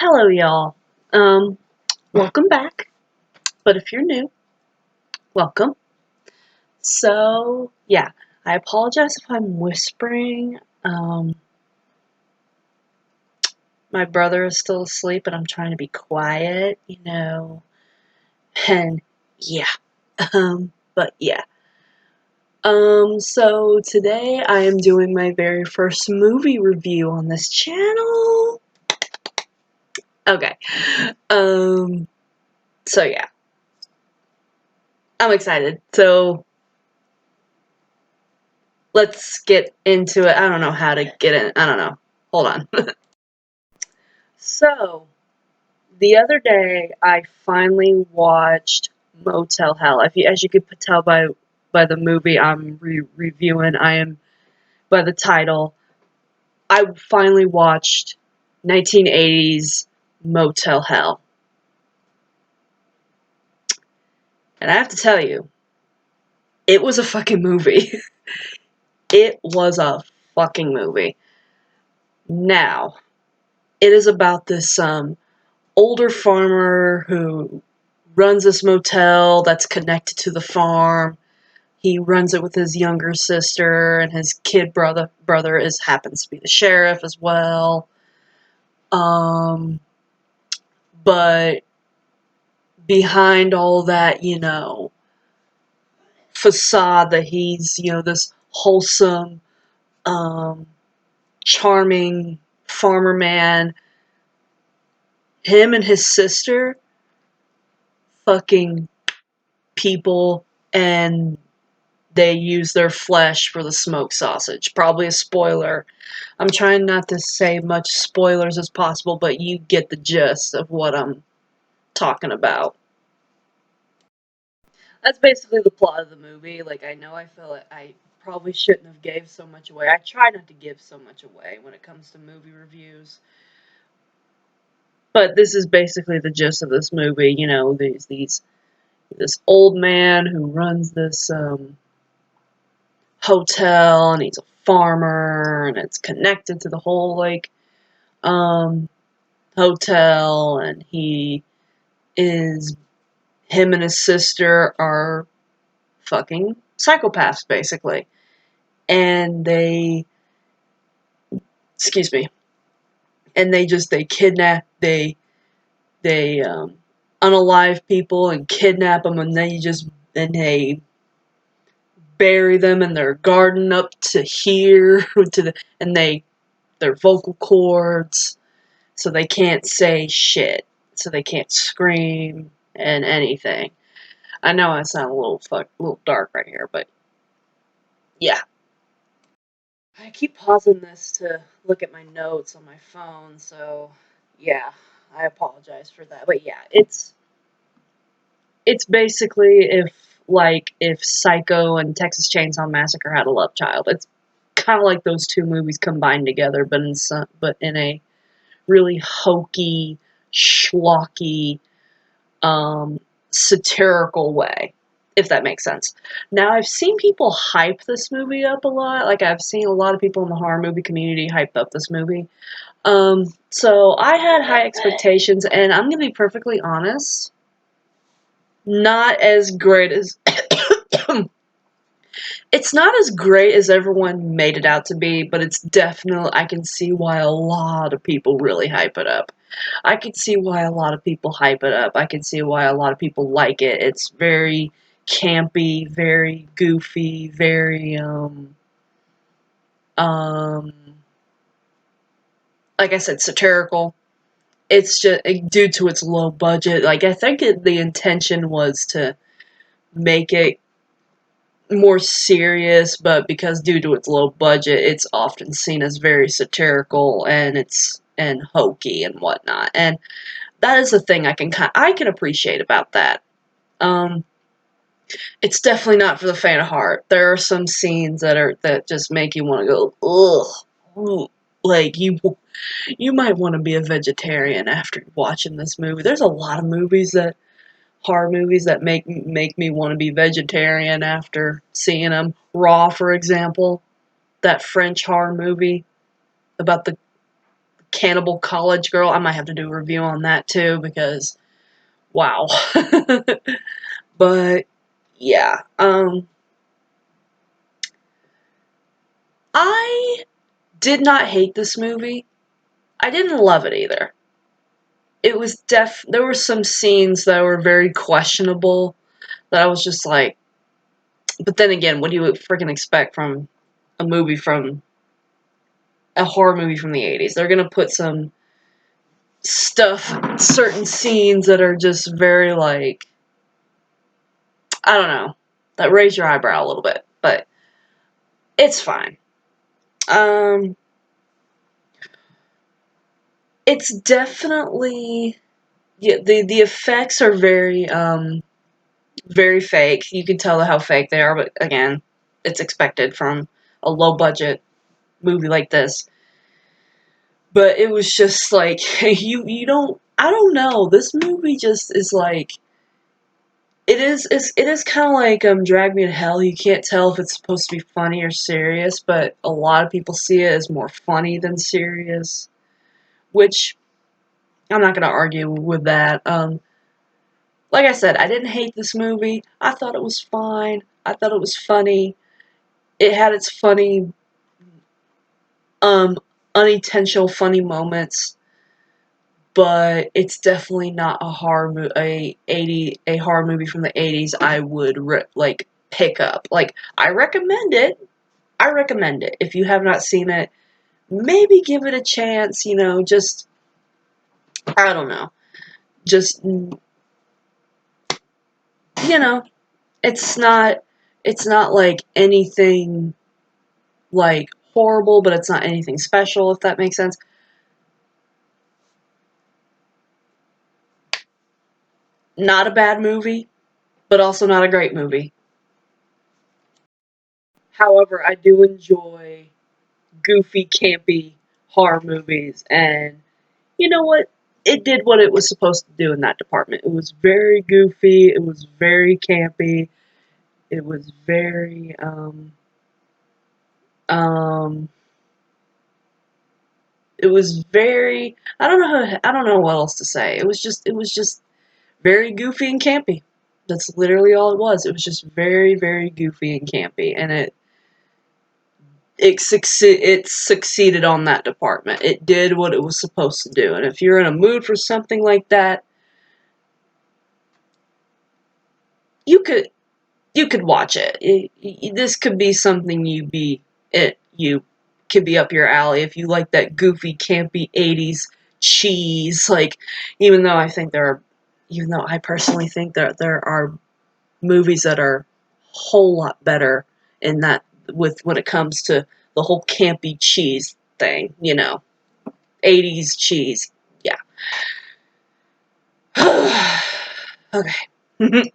Hello, y'all. Welcome back. But if you're new, welcome. So, yeah, I apologize if I'm whispering. My brother is still asleep, and I'm trying to be quiet, And yeah, but yeah. So today I am doing my very first movie review on this channel. Okay. So yeah. I'm excited. So let's get into it. I don't know how to get in. I don't know. Hold on. So, the other day, I finally watched Motel Hell. As you could tell by the movie I'm reviewing, I am by the title. I finally watched 1980s Motel Hell, and I have to tell you, it was a fucking movie. It was a fucking movie. Now, it is about this older farmer who runs this motel that's connected to the farm. He runs it with his younger sister, and his kid brother happens to be the sheriff as well. But behind all that, facade that he's, this wholesome, charming farmer man, him and his sister fucking people, and they use their flesh for the smoked sausage. Probably a spoiler. I'm trying not to say much spoilers as possible, but you get the gist of what I'm talking about. That's basically the plot of the movie. Like, I know I feel like I probably shouldn't have gave so much away. I try not to give so much away when it comes to movie reviews. But this is basically the gist of this movie. This old man who runs this hotel, and he's a farmer, and it's connected to the whole hotel, and him and his sister are fucking psychopaths, basically. And excuse me, and they kidnap, they unalive people and kidnap them, and they bury them in their garden up to here, and their vocal cords, so they can't say shit, so they can't scream and anything. I know I sound a little dark right here, but yeah. I keep pausing this to look at my notes on my phone, so yeah, I apologize for that. But yeah, it's basically if Psycho and Texas Chainsaw Massacre had a love child. It's kind of like those two movies combined together, but in a really hokey, schlocky, satirical way, if that makes sense. Now, I've seen people hype this movie up a lot. Like, I've seen a lot of people in the horror movie community hype up this movie. So I had high expectations, and I'm gonna be perfectly honest, not as great as it's not as great as everyone made it out to be, but it's definitely, I can see why a lot of people really hype it up. I can see why a lot of people hype it up. I can see why a lot of people like it. It's very campy, very goofy, very, um, like I said, satirical. It's just due to its low budget. Like, I think the intention was to make it more serious, but because due to its low budget, it's often seen as very satirical and hokey and whatnot. And that is the thing I can appreciate about that. It's definitely not for the faint of heart. There are some scenes that just make you want to go, ugh. Like, you might want to be a vegetarian after watching this movie. There's a lot of horror movies that make me want to be vegetarian after seeing them. Raw, for example, that French horror movie about the Cannibal College Girl. I might have to do a review on that too, because wow. But yeah, I did not hate this movie. I didn't love it either. It was there were some scenes that were very questionable that I was just like, but then again, what do you freaking expect from a movie from a horror movie from the 80s? They're gonna put some stuff, certain scenes that are just very like, I don't know, that raise your eyebrow a little bit, but it's fine. Um, it's definitely, yeah, the effects are very fake. You can tell how fake they are, but again, it's expected from a low budget movie like this. But it was just like, you don't, I don't know. This movie just is like, it is kind of like Drag Me to Hell. You can't tell if it's supposed to be funny or serious, but a lot of people see it as more funny than serious, which I'm not going to argue with that. Like I said, I didn't hate this movie. I thought it was fine. I thought it was funny. It had its funny, um, unintentional funny moments, but it's definitely not a horror movie from the 80s I would like pick up. Like, I recommend it. I recommend it. If you have not seen it, maybe give it a chance, just I don't know. Just you know, it's not like anything like horrible, but it's not anything special, if that makes sense. Not a bad movie, but also not a great movie. However, I do enjoy goofy, campy horror movies, and you know what? It did what it was supposed to do in that department. It was very goofy, it was very campy, it was very um it was very, I don't know what else to say. It was just very goofy and campy. That's literally all it was. It was just very, very goofy and campy, and it succeeded on that department. It did what it was supposed to do. And if you're in a mood for something like that, you could you could watch it. This could be something you could be up your alley if you like that goofy, campy 80s cheese. Like, even though I think there are, even though I personally think that there are movies that are a whole lot better in that, with when it comes to the whole campy cheese thing, 80s cheese. Yeah. Okay.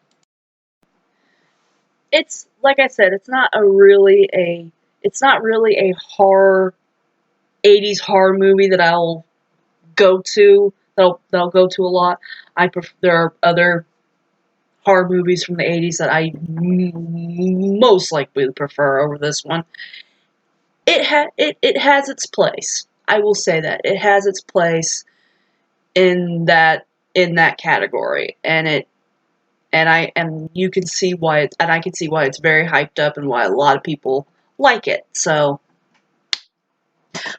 It's like I said, it's not really a horror 80s horror movie that I'll go to. That I'll go to a lot. There are other horror movies from the 80s that I most likely prefer over this one. It has its place. I will say that it has its place in that category, and you can see why I can see why it's very hyped up and why a lot of people like it. So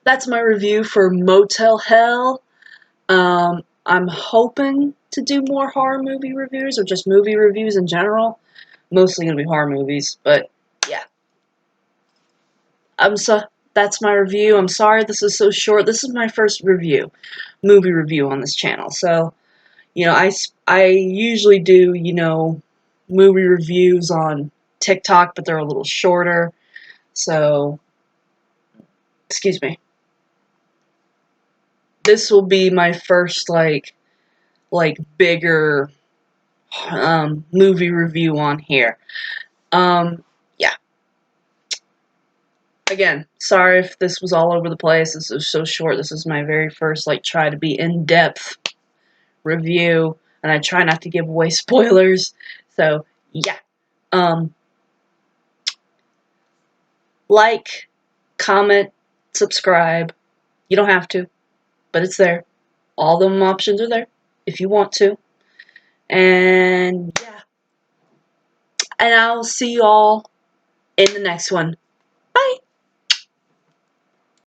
that's my review for Motel Hell. I'm hoping to do more horror movie reviews or just movie reviews in general. Mostly gonna be horror movies, but yeah. So that's my review. I'm sorry this is so short. This is my first movie review on this channel. So, I usually do, movie reviews on TikTok, but they're a little shorter. So, excuse me. This will be my first bigger movie review on here. Yeah. Again, sorry if this was all over the place. This was so short. This is my very first try to be in depth review, and I try not to give away spoilers. So yeah. Um, like, comment, subscribe. You don't have to. but it's there. All them options are there if you want to. And yeah. And I'll see you all in the next one. Bye!